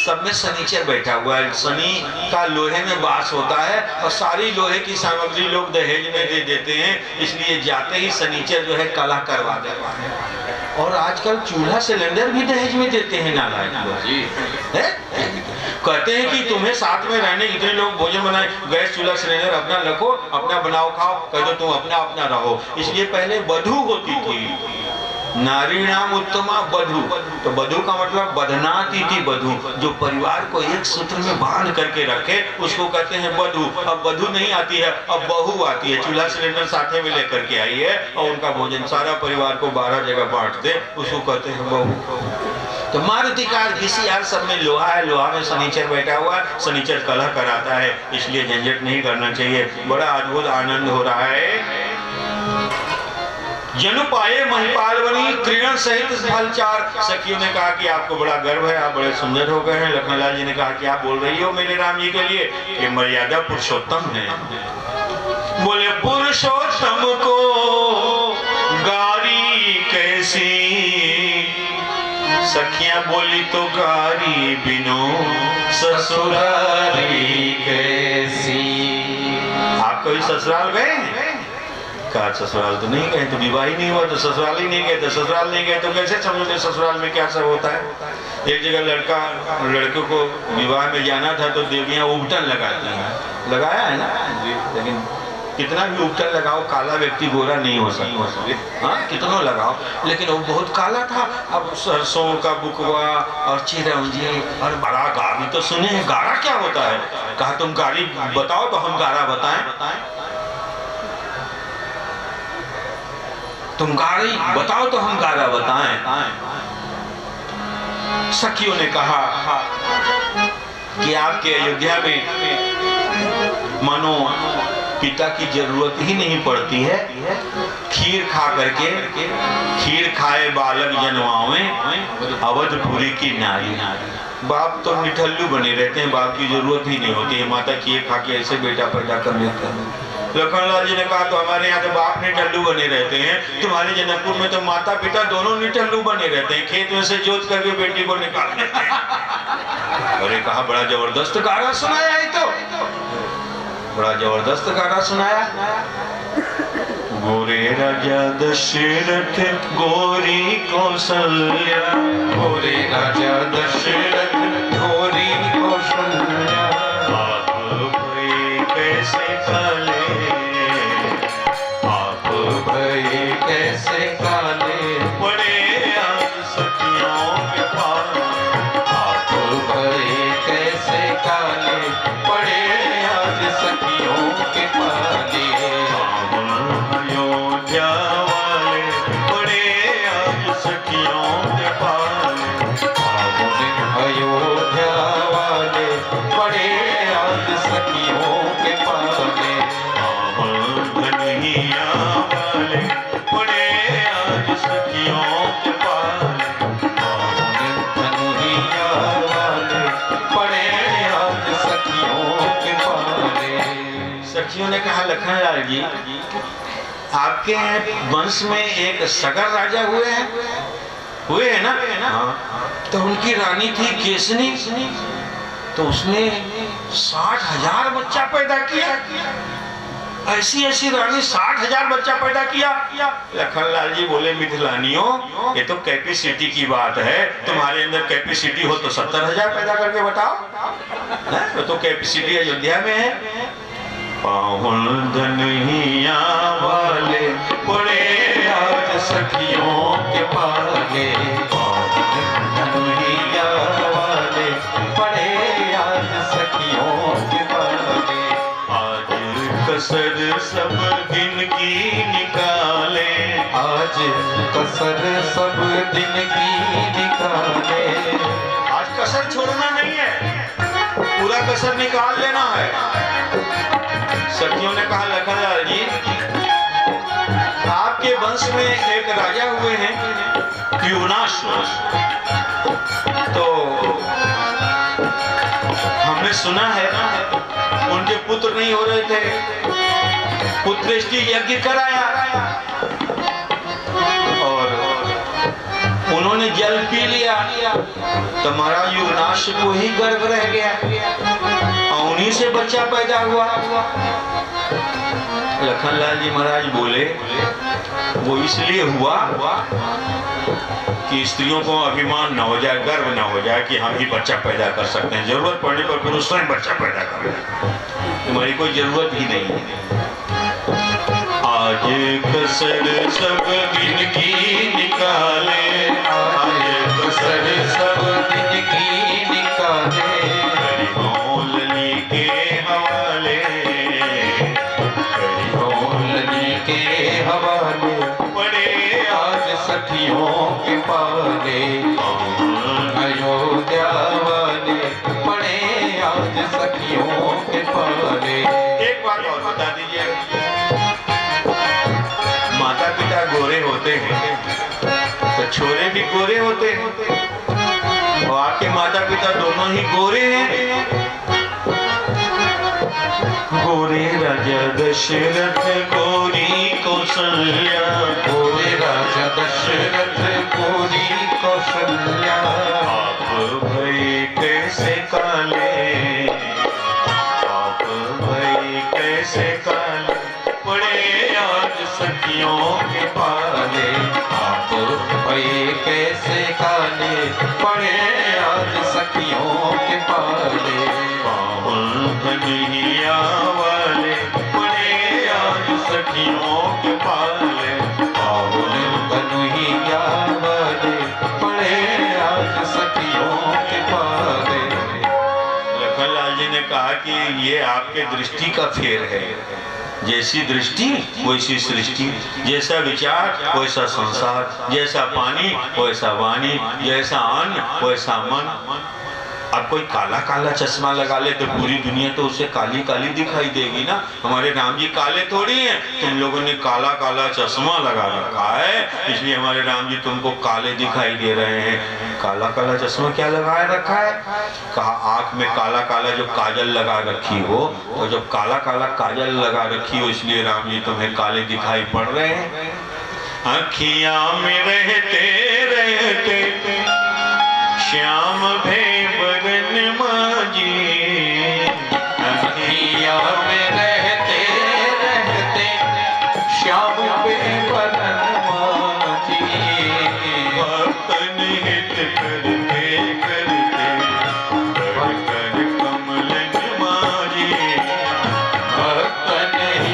सब में सनीचर बैठा हुआ है। शनि का लोहे में वास होता है, और सारी लोहे की सामग्री लोग दहेज में दे देते हैं, इसलिए जाते ही सनीचर जो है कला करवा देते हैं। और आजकल चूल्हा सिलेंडर भी दहेज में देते हैं नालायक लोग। कहते हैं कि तुम्हें साथ में रहने, इतने लोग भोजन बनाए, गैस चूल्हा सिलेंडर अपना रखो, अपना बनाओ खाओ, कह दो तुम अपना अपना रहो। इसलिए पहले बधू होती थी, नारी नाम उत्तमा बधू, तो बधू का मतलब बधनाती थी बधू, जो परिवार को एक सूत्र में बांध करके रखे, उसको कहते हैं बधू। अब बधू नहीं आती है, अब बहू आती है, चूल्हा सिलेंडर साथे में लेकर के आई है, और उनका भोजन सारा परिवार को 12 जगह बांट दे, उसको कहते हैं बहू। तो मारुति कार VCR सब में लोहा है, लोहा में सनीचर बैठा हुआ है, सनीचर कलह कराता है, इसलिए झंझट नहीं करना चाहिए। बड़ा अद्भुत आनंद हो रहा है। जनु पाए महिपाल बनी क्रीड़न सहित फलचार। सखियों ने कहा कि आपको बड़ा गर्व है, आप बड़े सुंदर हो गए हैं। लखनलाल जी ने कहा कि आप बोल रही हो मेरे राम जी के लिए, ये मर्यादा पुरुषोत्तम है। बोले पुरुषोत्तम को गारी कैसी, सखियां बोली तो गारी बिनो ससुरारी कैसी। आप कभी ससुराल गए? कहा ससुराल तो नहीं गए, तो विवाह ही नहीं हुआ तो ससुराल ही नहीं गए, तो ससुराल नहीं गए तो कैसे समझोगे ससुराल में क्या सब होता है। एक जगह लड़के को विवाह में जाना था, तो देवियां उपटन लगाती हैं, लगाया है ना जी, लेकिन कितना भी उपटन लगाओ काला व्यक्ति गोरा नहीं हो सकता। हाँ कितना लगाओ, लेकिन वो बहुत काला था। अब सरसों का बुकवा और चिरौंजी और बड़ा गारी तो सुने हैं, गारा क्या होता है? कहा तुम गारी बताओ तो हम गारा बताएं। तुम गारी बताओ तो हम गारा बताएं। सखियों ने कहा कि आपके अयोध्या में मानो पिता की जरूरत ही नहीं पड़ती है, खीर खा करके, खीर खाए बालक जनवावे अवधपुरी की नारी। बाप तो निठल्लू बने रहते हैं, बाप की जरूरत ही नहीं होती है, माता खीर खा के ऐसे बेटा पैदा कर लेते हैं। लखनलाल जी ने कहा तो हमारे यहाँ तो बाप निठल्लू बने रहते हैं, तुम्हारे जनकपुर में तो माता पिता दोनों निठल्लू बने रहते हैं, खेत में से जोत करके बेटी को निकाल देते हैं। अरे कहा बड़ा जबरदस्त गाना सुनाया है, तो बड़ा जबरदस्त गाना सुनाया। गोरे राजा दशरथ गोरी कौशल्या, गोरे राजा दशरथ गोरी कौशल्या, आप भये कैसे काले, आप भये कैसे काले, बड़े आज सखियों लखनलाल जी, आपके वंश में एक सगर राजा हुए हैं ना? हाँ। तो उनकी रानी थी केसनी, तो उसने 60,000 बच्चा पैदा किया। ऐसी रानी 60,000 बच्चा पैदा किया। लखनलाल जी बोले, मिथिलानियों, ये तो कैपेसिटी की बात है, तुम्हारे अंदर कैपेसिटी हो तो 70,000 पैदा करके बताओ। तो कैपेसिटी अयोध्या में है। पाहुन धनिया वाले पड़े आज सखियों के पाले, पाहुन धनिया वाले पड़े आज सखियों के पाले। आज कसर सब दिन की निकाले, आज कसर सब दिन की निकाले। आज कसर छोड़ना नहीं है, पूरा कसर निकाल लेना है। सखियों ने कहा, लखनलाल जी, आपके वंश में एक राजा हुए हैं त्यूनाश्व, तो हमने सुना है उनके पुत्र नहीं हो रहे थे, पुत्रेष्टि यज्ञ कराया और उन्होंने जल पी लिया, तो महाराज युवनाश को ही गर्भ रह गया और उन्हीं से बच्चा पैदा हुआ। लखनलाल जी महाराज बोले, वो इसलिए हुआ कि स्त्रियों को अभिमान न हो जाए, गर्व न हो जाए कि हम ही बच्चा पैदा कर सकते हैं, जरूरत पड़ने पर पुरुष स्वयं बच्चा पैदा कर रहे, तुम्हारी कोई जरूरत ही नहीं है। आज कसर सब दिन की निकाले, आज कसर सब दिन की निकाले। हरिमौलनी के हवाले, हरिमौलनी के हवाले पड़े आज सखियों के पाले। अयोध्या वाले पड़े आज सखियों के पाले। एक बात और बता दीजिए, माता पिता गोरे होते हैं तो छोरे भी गोरे होते हैं, और आपके माता पिता दोनों ही गोरे हैं। गोरे राजा दशरथ, गोरी कौशल्या, गोरे राजा दशरथ, गोरी कौशल्या। आप भई कैसे काले, आप भई कैसे काले, पड़े आज सखियों के पाले। आप भई कैसे काले, पड़े आज सखियों के पाले। पाहुन धनिया वाले पड़े आज सखियों के पाले। पाहुन धनिया वाले पड़े आज सखियों के पाले। लखनलाल जी ने कहा कि ये आपके दृष्टि का फेर है, जैसी दृष्टि वैसी सृष्टि, जैसा विचार वैसा संसार, जैसा पानी वैसा वाणी, जैसा अन्न वैसा मन। अब कोई काला काला चश्मा लगा ले तो पूरी दुनिया तो उसे काली काली दिखाई देगी ना। हमारे राम जी काले थोड़ी हैं, तुम लोगों ने काला काला चश्मा लगा रखा है, इसलिए हमारे राम जी तुमको काले दिखाई दे रहे हैं। काला काला चश्मा क्या लगाए रखा है? कहा आंख में काला काला जो काजल लगा रखी हो, तो जब काला काला काजल लगा रखी हो इसलिए राम जी तुम्हें काले दिखाई पड़ रहे हैं। अखियां में रहते रहते श्याम भे बरन माजी, अखियां में रहते रहते श्याम पे बरन माजी। वतन हित करते करते